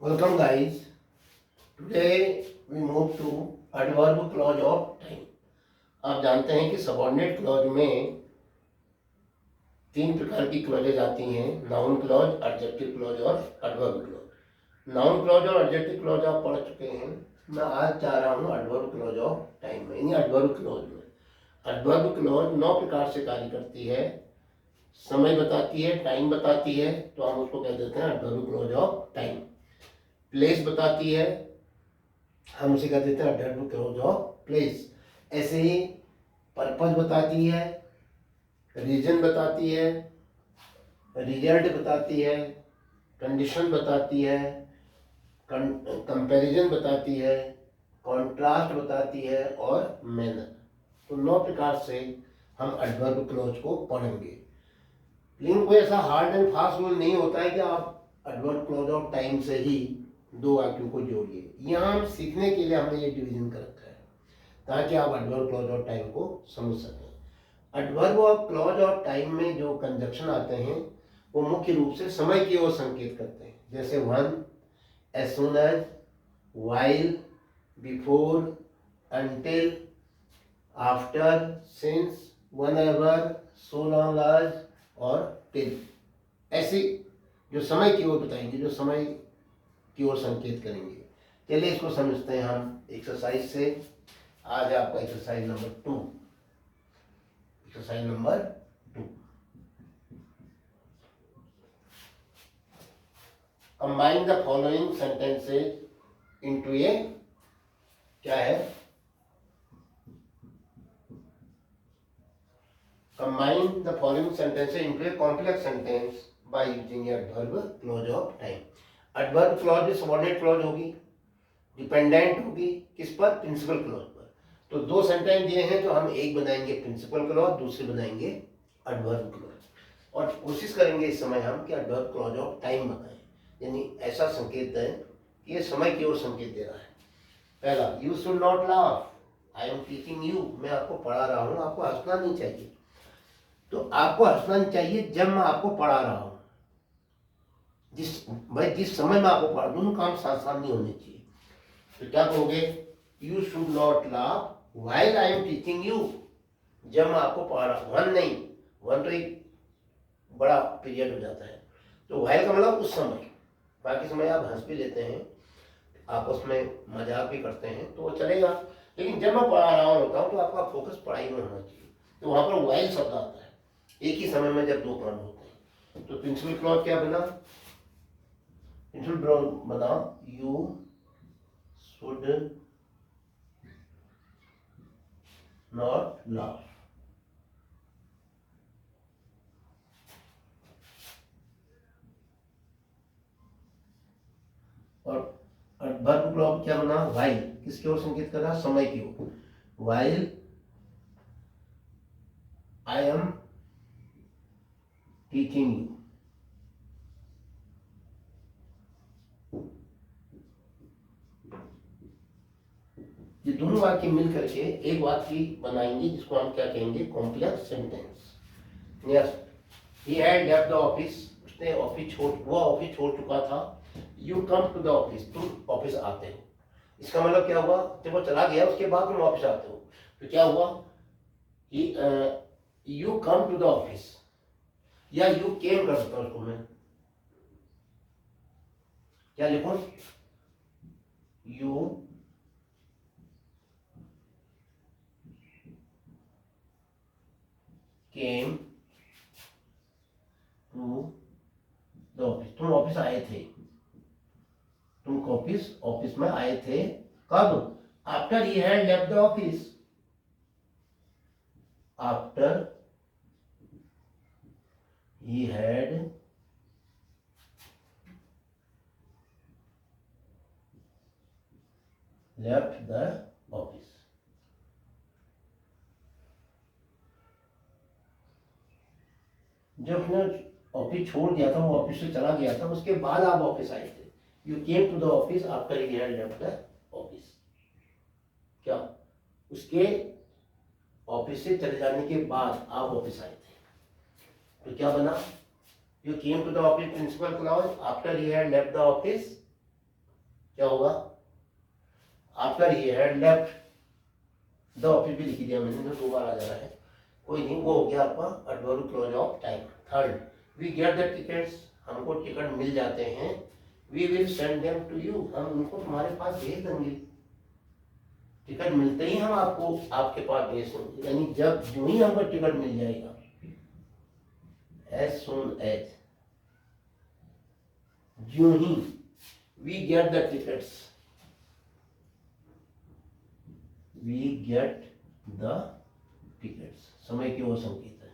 Welcome guys. Today we move to adverb clause of time. आप जानते हैं कि सबऑर्डिनेट क्लॉज में तीन प्रकार की क्लॉजेज आती हैं, नाउन क्लॉज, एडजेक्टिव क्लॉज और एडवर्ब क्लॉज। नाउन क्लॉज और एडजेक्टिव क्लॉज आप पढ़ चुके हैं। मैं आज जा रहा हूँ एडवर्ब क्लॉज ऑफ टाइम में, यानी एडवर्ब क्लॉज में। एडवर्ब क्लॉज 9 प्रकार से कार्य करती है। समय बताती है, टाइम बताती है, तो हम उसको कह देते हैं adverb clause of time. Place बताती है, हम उसे कह देते हैं एडवर्ब क्लॉज ऑफ प्लेस। ऐसे ही पर्पज बताती है, रीजन बताती है, रिजल्ट बताती है, कंडीशन बताती है, कंपैरिजन बताती है, कॉन्ट्रास्ट बताती है और मैनर। तो 9 प्रकार से हम एडवर्ब क्लॉज को पढ़ेंगे। लेकिन कोई ऐसा हार्ड एंड फास्ट रूल नहीं होता है कि आप एडवर्ब क्लॉज ऑफ टाइम से ही दो वाक्यों को जोड़िए। यहाँ हम सीखने के लिए हमने ये डिवीजन कर रखा है ताकि आप एडवर्ब क्लॉज ऑफ टाइम को समझ सकें। Adverb of clause of time में जो कंजक्शन आते हैं वो मुख्य रूप से समय की ओर संकेत करते हैं, जैसे when, as soon as, while, before, until, after, since, whenever, so long as और टिल। ऐसी जो समय की ओर बताएंगे, जो समय की ओर संकेत करेंगे। चलिए इसको समझते हैं हम एक्सरसाइज से। आज आपका exercise number 2। Exercise number 2, combine the following sentences into a, क्या है, combine the following sentences into a complex sentence by using adverb clause of time. Adverb clause में सबऑर्डिनेट क्लॉज होगी, डिपेंडेंट होगी किस पर, प्रिंसिपल क्लॉज पर। तो दो सेंटेंस दिए हैं तो हम एक बनाएंगे प्रिंसिपल क्लॉज, दूसरे बनाएंगे एडवर्ब क्लॉज। और कोशिश करेंगे इस समय हम कि एडवर्ब क्लॉज ऑफ टाइम बनाएं, यानी ऐसा संकेत दें कि ये समय की ओर संकेत दे रहा है। पहला, you should not laugh, I am teaching you, मैं आपको पढ़ा रहा हूँ, आपको हंसना नहीं चाहिए। तो आपको हंसना नहीं चाहिए जब मैं आपको पढ़ा रहा हूँ, जिस समय मैं आपको पढ़ा, दोनों काम साथ साथ नहीं होने चाहिए। तो क्या कहोगे, you should not laugh while I am teaching you, जब मैं आपको पढ़ा रहा हूँ। वन नहीं, वन तो एक बड़ा पीरियड हो जाता है, तो व्हाइल का मतलब उस समय। बाकी समय आप हंस भी लेते हैं, आपस में मजाक भी करते हैं, तो वो चलेगा। लेकिन जब मैं पढ़ा रहा होता हूँ तो आपका फोकस पढ़ाई में होना चाहिए, तो वहाँ पर व्हाइल शब्द आता है एक ही समय में जब दो काम होते हैं। तो प्रिंसिपल क्लॉज क्या बना, प्रिंसिपल क्लॉज बना यू शुड नॉट लाफ। और वर्ब क्लॉज क्या बना, व्हाइल, किसकी ओर संकेत कर रहा, समय की ओर। While I am teaching you. ये दोनों वाक्य मिल करके एक वाक्य बनाएंगे जिसको हम क्या कहेंगे, complex sentence. Yes, he had left the office, उसने ऑफिस छोड़, वो ऑफिस छोड़ चुका था। You come to the office, तुम ऑफिस आते हो। इसका मतलब क्या हुआ, जब वो चला गया उसके बाद तुम ऑफिस आते हो, तो क्या हुआ, you come to the office, या यू केम कर सकता हूं उसको मैं, क्या लिखूं, you came to the office, तुम ऑफिस आए थे, तुम ऑफिस में आए थे। कब, after he had left the office, after he had left the office। जब उसने ऑफिस छोड़ दिया था, वो ऑफिस से चला गया था, उसके बाद आप ऑफिस आए थे। You came to the office after he had left the office. क्या, उसके ऑफिस से चले जाने के बाद आप ऑफिस आए थे, तो क्या बना, you came to the office principal clause after he had left the office क्या होगा, after he had left the office भी लिख दिया मैंने, तो 2 बार आ जा रहा है, कोई नहीं, वो हो गया आपका adverb clause of time. Third, we get the tickets, हमको टिकट मिल जाते हैं, we will send them to you, हम उनको तुम्हारे पास भेज देंगे, टिकट मिलते ही हम आपको आपके पास भेज देंगे, यानी जब जो ही हमको टिकट मिल जाएगा, एज सुन एज, जो ही we get the tickets, we get the tickets, समय की वो संकेत है,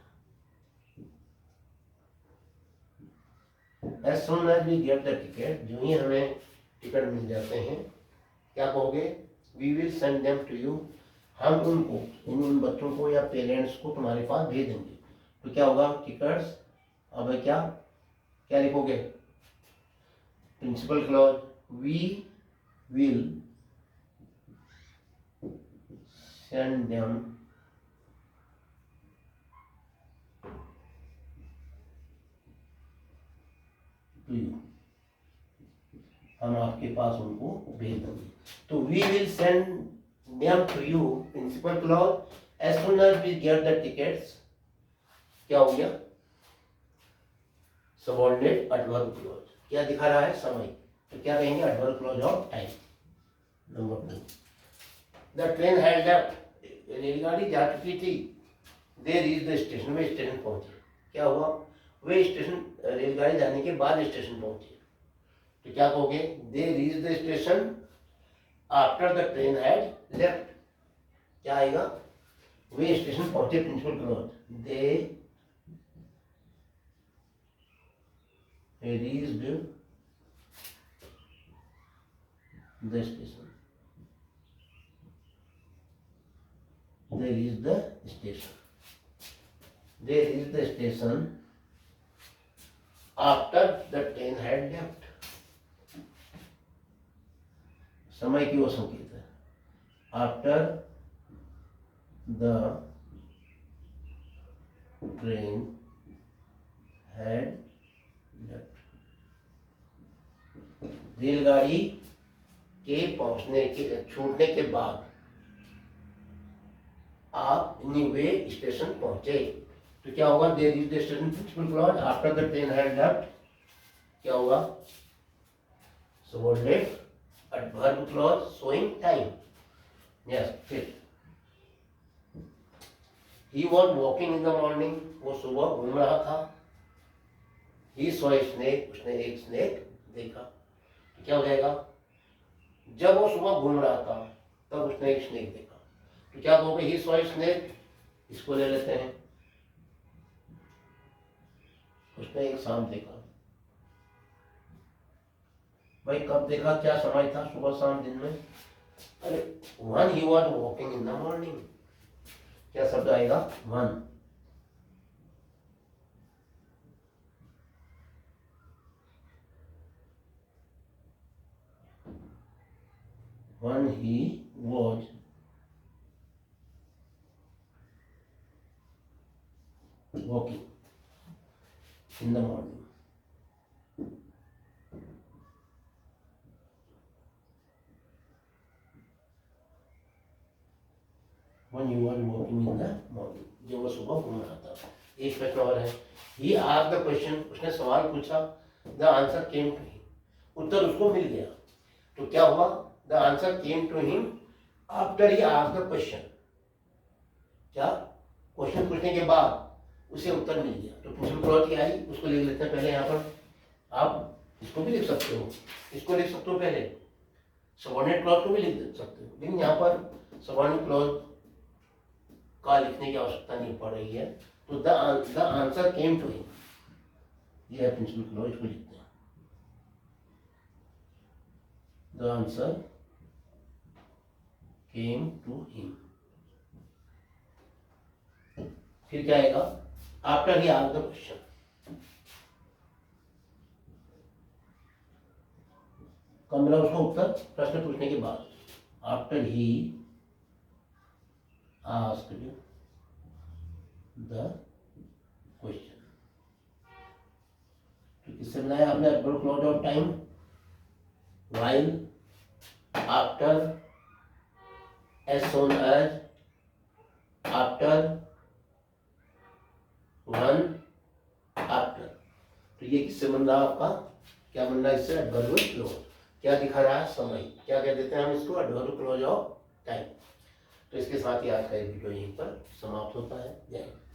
as soon as we get the ticket, जो ही हमें टिकट मिल जाते हैं, क्या कहोगे, we will send them to you, हम उनको, उन बच्चों को या पेरेंट्स को तुम्हारे पास भेज देंगे। तो क्या होगा, टिकट्स, अब क्या क्या लिखोगे, principal clause, we will send them to you, हम आपके पास उनको भेज देंगे। तो we will send them to you, principal clause, as soon as we get the tickets, क्या हो गया, सबऑर्डिनेट एडवर्ब क्लॉज, क्या दिखा रहा है, समय, तो क्या कहेंगे, adverb clause of time. Number 2, the train had left, रेलगाड़ी जा चुकी थी, दे reach the station, way station पहुंचे, क्या हुआ, वे स्टेशन, रेलगाड़ी जाने के बाद स्टेशन पहुंचे, तो क्या कहोगे, they reach the station after the train had left, क्या आएगा, वे स्टेशन पहुंचे, principal clause, they reached the station, they reached the station, they reached the station after the train had left, समय की वो संकेत है, after the train had left, रेलगाड़ी के पहुंचने के, छूटने के बाद आप वे स्टेशन पहुंचे, तो क्या होगा, they reach the station, principal clause, after the train had left, क्या होगा, subordinate adverb clause showing time. Yes, फिर he was walking in the morning, वो सुबह घूम रहा था, ही सॉ ए स्नेक, उसने एक स्नेक देखा, तो क्या हो जाएगा, जब वो सुबह घूम रहा था तब उसने एक स्नेक देखा, तो क्या कहोगे, ही सॉ ए स्नेक, इसको ले लेते हैं, उसने एक सांप देखा, भाई कब देखा, क्या समय था, सुबह शाम दिन में, अरे one he was walking in the morning, क्या शब्द आएगा, one, when he was walking in the morning, when he was walking in the morning, जब वो सुबह घूम रहा था। एक प्रश्न और है, he asked the question, उसने सवाल पूछा, the answer came to him, उत्तर उसको मिल गया, तो क्या हुआ, the answer came to him after he asked the question, क्या क्वेश्चन पूछने के बाद उसे उत्तर मिल गया, तो प्रिंसिपल क्लॉज की आई, उसको लिख लेते हैं पहले, यहाँ पर आप इसको भी लिख सकते हो, इसको लिख सकते हो पहले, सबऑर्डिनेट क्लॉज को भी लिख सकते हो, लेकिन यहाँ पर सबऑर्डिनेट क्लॉज का लिखने की आवश्यकता नहीं पड़ रही है, तो the answer came to him, ये है प्रिंसिपल क्लॉज, इसको लिखते हैं, the answer came to him, फिर क्या आएगा, after he asked the question, कब मिला उसको उत्तर, प्रश्न पूछने के बाद, after he asked the question, तो किससे बनाया आपने adverb clause of time, while after, as soon as, after, when, after. तो ये किससे बन रहा है आपका, क्या बन रहा है इससे, एडवर्ब क्लोज। क्या दिखा रहा है, समय। क्या कह देते हैं हम इसको, एडवर्ब क्लोज ऑफ टाइम। तो इसके साथ ही आज का ये वीडियो यहीं पर समाप्त होता है। जय हिंद।